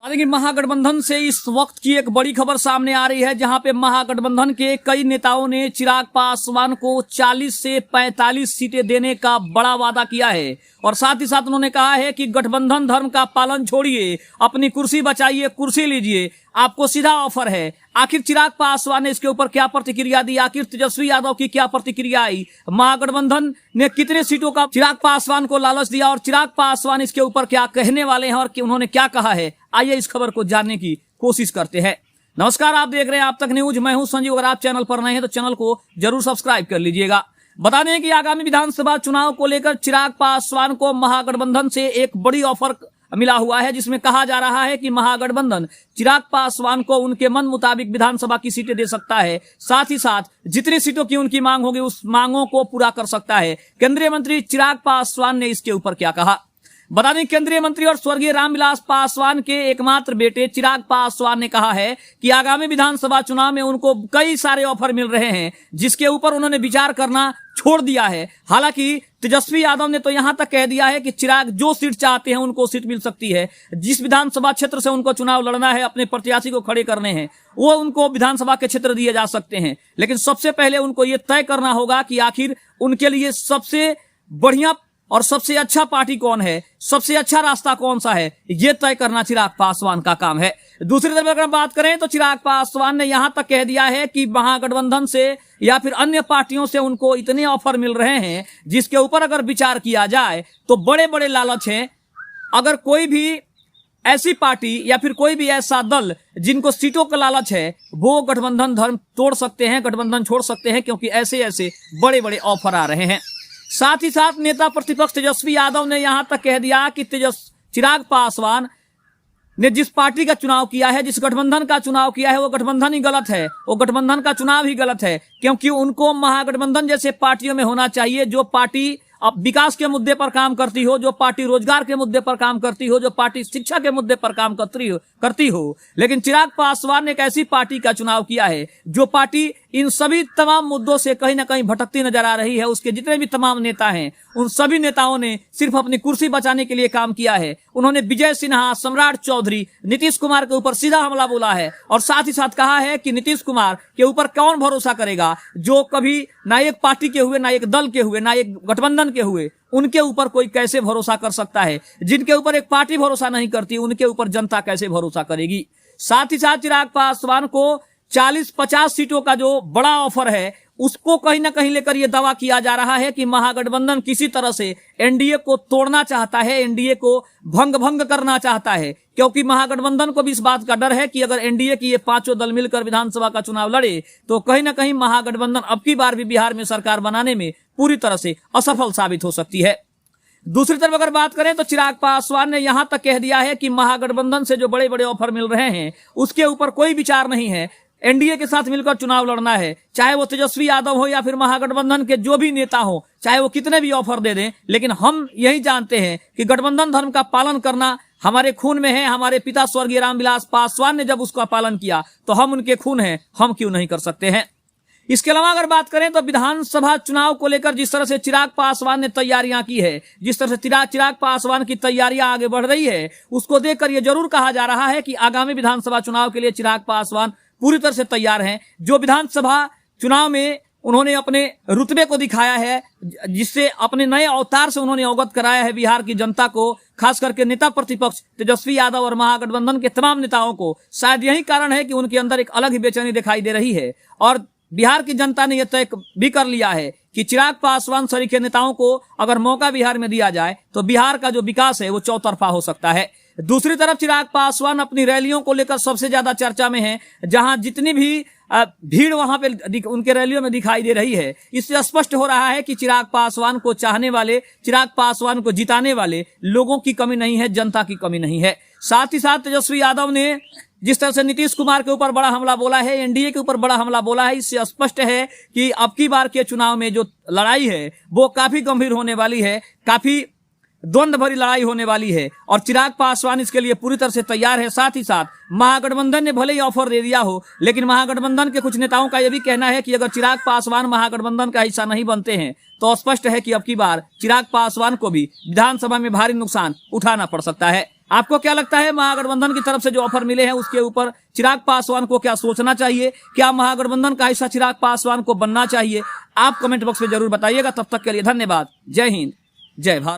लेकिन महागठबंधन से इस वक्त की एक बड़ी खबर सामने आ रही है, जहां पे महागठबंधन के कई नेताओं ने चिराग पासवान को 40 से 45 सीटें देने का बड़ा वादा किया है और साथ ही साथ उन्होंने कहा है कि गठबंधन धर्म का पालन छोड़िए, अपनी कुर्सी बचाइए, कुर्सी लीजिए, आपको सीधा ऑफर है। आखिर चिराग पासवान ने इसके ऊपर क्या प्रतिक्रिया दी, आखिर तेजस्वी यादव की क्या प्रतिक्रिया आई, महागठबंधन ने कितने सीटों का चिराग पासवान को लालच दिया और चिराग पासवान इसके ऊपर क्या कहने वाले हैं और उन्होंने क्या कहा है, आइए इस खबर को जानने की कोशिश करते हैं। नमस्कार, आप देख रहे हैं आप तक न्यूज, मैं हूं संजीव। अगर आप चैनल पर नए हैं तो चैनल को जरूर सब्सक्राइब कर लीजिएगा। बता दें कि आगामी विधानसभा चुनाव को लेकर चिराग पासवान को महागठबंधन से एक बड़ी ऑफर मिला हुआ है, जिसमें कहा जा रहा है कि महागठबंधन चिराग पासवान को उनके मन मुताबिक विधानसभा की सीटें दे सकता है, साथ ही साथ जितनी सीटों की उनकी मांग होगी उस मांगों को पूरा कर सकता है। केंद्रीय मंत्री चिराग पासवान ने इसके ऊपर क्या कहा, बता दें केंद्रीय मंत्री और स्वर्गीय रामविलास पासवान के एकमात्र बेटे चिराग पासवान ने कहा है कि आगामी विधानसभा चुनाव में उनको कई सारे ऑफर मिल रहे हैं, जिसके ऊपर उन्होंने विचार करना छोड़ दिया है। हालांकि तेजस्वी यादव ने तो यहां तक कह दिया है कि चिराग जो सीट चाहते हैं उनको सीट मिल सकती है, जिस विधानसभा क्षेत्र से उनको चुनाव लड़ना है, अपने प्रत्याशी को खड़े करने हैं, वो उनको विधानसभा के क्षेत्र दिए जा सकते हैं। लेकिन सबसे पहले उनको ये तय करना होगा कि आखिर उनके लिए सबसे बढ़िया और सबसे अच्छा पार्टी कौन है, सबसे अच्छा रास्ता कौन सा है, ये तय करना चिराग पासवान का काम है। दूसरी तरफ अगर बात करें तो चिराग पासवान ने यहां तक कह दिया है कि महागठबंधन से या फिर अन्य पार्टियों से उनको इतने ऑफर मिल रहे हैं जिसके ऊपर अगर विचार किया जाए तो बड़े बड़े लालच हैं। अगर कोई भी ऐसी पार्टी या फिर कोई भी ऐसा दल जिनको सीटों का लालच है वो गठबंधन धर्म तोड़ सकते हैं, गठबंधन छोड़ सकते हैं, क्योंकि ऐसे ऐसे बड़े बड़े ऑफर आ रहे हैं। साथ ही साथ नेता प्रतिपक्ष तेजस्वी यादव ने यहां तक कह दिया कि चिराग पासवान ने जिस पार्टी का चुनाव किया है, जिस गठबंधन का चुनाव किया है, वो गठबंधन ही गलत है, वो गठबंधन का चुनाव ही गलत है, क्योंकि उनको महागठबंधन जैसे पार्टियों में होना चाहिए जो पार्टी अब विकास के मुद्दे पर काम करती हो, जो पार्टी रोजगार के मुद्दे पर काम करती हो, जो पार्टी शिक्षा के मुद्दे पर काम करती हो। लेकिन चिराग पासवान ने एक ऐसी पार्टी का चुनाव किया है जो पार्टी इन सभी तमाम मुद्दों से कहीं ना कहीं भटकती नजर आ रही है। उसके जितने भी तमाम नेता हैं उन सभी नेताओं ने सिर्फ अपनी कुर्सी बचाने के लिए काम किया है। उन्होंने विजय सिन्हा, सम्राट चौधरी, नीतीश कुमार के ऊपर सीधा हमला बोला है और साथ ही साथ कहा है कि नीतीश कुमार के ऊपर कौन भरोसा करेगा, जो कभी ना एक पार्टी के हुए, ना एक दल के हुए, ना एक गठबंधन के हुए, उनके ऊपर कोई कैसे भरोसा कर सकता है। जिनके ऊपर एक पार्टी भरोसा नहीं करती उनके ऊपर जनता कैसे भरोसा करेगी। साथ ही साथ चिराग पासवान को 40-50 सीटों का जो बड़ा ऑफर है उसको कहीं ना कहीं लेकर यह दावा किया जा रहा है कि महागठबंधन किसी तरह से एनडीए को तोड़ना चाहता है, एनडीए को भंग करना चाहता है, क्योंकि महागठबंधन को भी इस बात का डर है कि अगर एनडीए की ये पांचों दल मिलकर विधानसभा का चुनाव लड़े तो कहीं ना कहीं महागठबंधन अब की बार भी बिहार में सरकार बनाने में पूरी तरह से असफल साबित हो सकती है। दूसरी तरफ अगर बात करें तो चिराग पासवान ने यहां तक कह दिया है कि महागठबंधन से जो बड़े बड़े ऑफर मिल रहे हैं उसके ऊपर कोई विचार नहीं है, एनडीए के साथ मिलकर चुनाव लड़ना है। चाहे वो तेजस्वी यादव हो या फिर महागठबंधन के जो भी नेता हो, चाहे वो कितने भी ऑफर दे दें, लेकिन हम यही जानते हैं कि गठबंधन धर्म का पालन करना हमारे खून में है। हमारे पिता स्वर्गीय रामविलास पासवान ने जब उसका पालन किया तो हम उनके खून हैं, हम क्यों नहीं कर सकते हैं। इसके अलावा अगर बात करें तो विधानसभा चुनाव को लेकर जिस तरह से चिराग पासवान ने तैयारियां की है, जिस तरह से चिराग पासवान की तैयारियां आगे बढ़ रही है, उसको देखकर यह जरूर कहा जा रहा है कि आगामी विधानसभा चुनाव के लिए चिराग पासवान पूरी तरह से तैयार हैं। जो विधानसभा चुनाव में उन्होंने अपने रुतबे को दिखाया है, जिससे अपने नए अवतार से उन्होंने अवगत कराया है बिहार की जनता को, खास करके नेता प्रतिपक्ष तेजस्वी यादव और महागठबंधन के तमाम नेताओं को। शायद यही कारण है कि उनके अंदर एक अलग ही बेचैनी दिखाई दे रही है और बिहार की जनता ने यह तय भी कर लिया है कि चिराग पासवान सरीखे नेताओं को अगर मौका बिहार में दिया जाए तो बिहार का जो विकास है वो चौतरफा हो सकता है। दूसरी तरफ चिराग पासवान अपनी रैलियों को लेकर सबसे ज्यादा चर्चा में है, जहां जितनी भी भीड़ वहां पे उनके रैलियों में दिखाई दे रही है। इससे स्पष्ट हो रहा है कि चिराग पासवान को चाहने वाले, चिराग पासवान को जिताने वाले लोगों की कमी नहीं है, जनता की कमी नहीं है। साथ ही साथ तेजस्वी यादव ने जिस तरह से नीतीश कुमार के ऊपर बड़ा हमला बोला है, एनडीए के ऊपर बड़ा हमला बोला है, इससे स्पष्ट है कि अब की बार के चुनाव में जो लड़ाई है वो काफी गंभीर होने वाली है, काफी द्वंद्व भरी लड़ाई होने वाली है और चिराग पासवान इसके लिए पूरी तरह से तैयार है। साथ ही साथ महागठबंधन ने भले ही ऑफर दे दिया हो, लेकिन महागठबंधन के कुछ नेताओं का यह भी कहना है कि अगर चिराग पासवान महागठबंधन का हिस्सा नहीं बनते हैं तो स्पष्ट है कि अब की बार चिराग पासवान को भी विधानसभा में भारी नुकसान उठाना पड़ सकता है। आपको क्या लगता है, महागठबंधन की तरफ से जो ऑफर मिले हैं उसके ऊपर चिराग पासवान को क्या सोचना चाहिए? क्या महागठबंधन का हिस्सा चिराग पासवान को बनना चाहिए? आप कमेंट बॉक्स में जरूर बताइएगा। तब तक के लिए धन्यवाद। जय हिंद, जय भारत।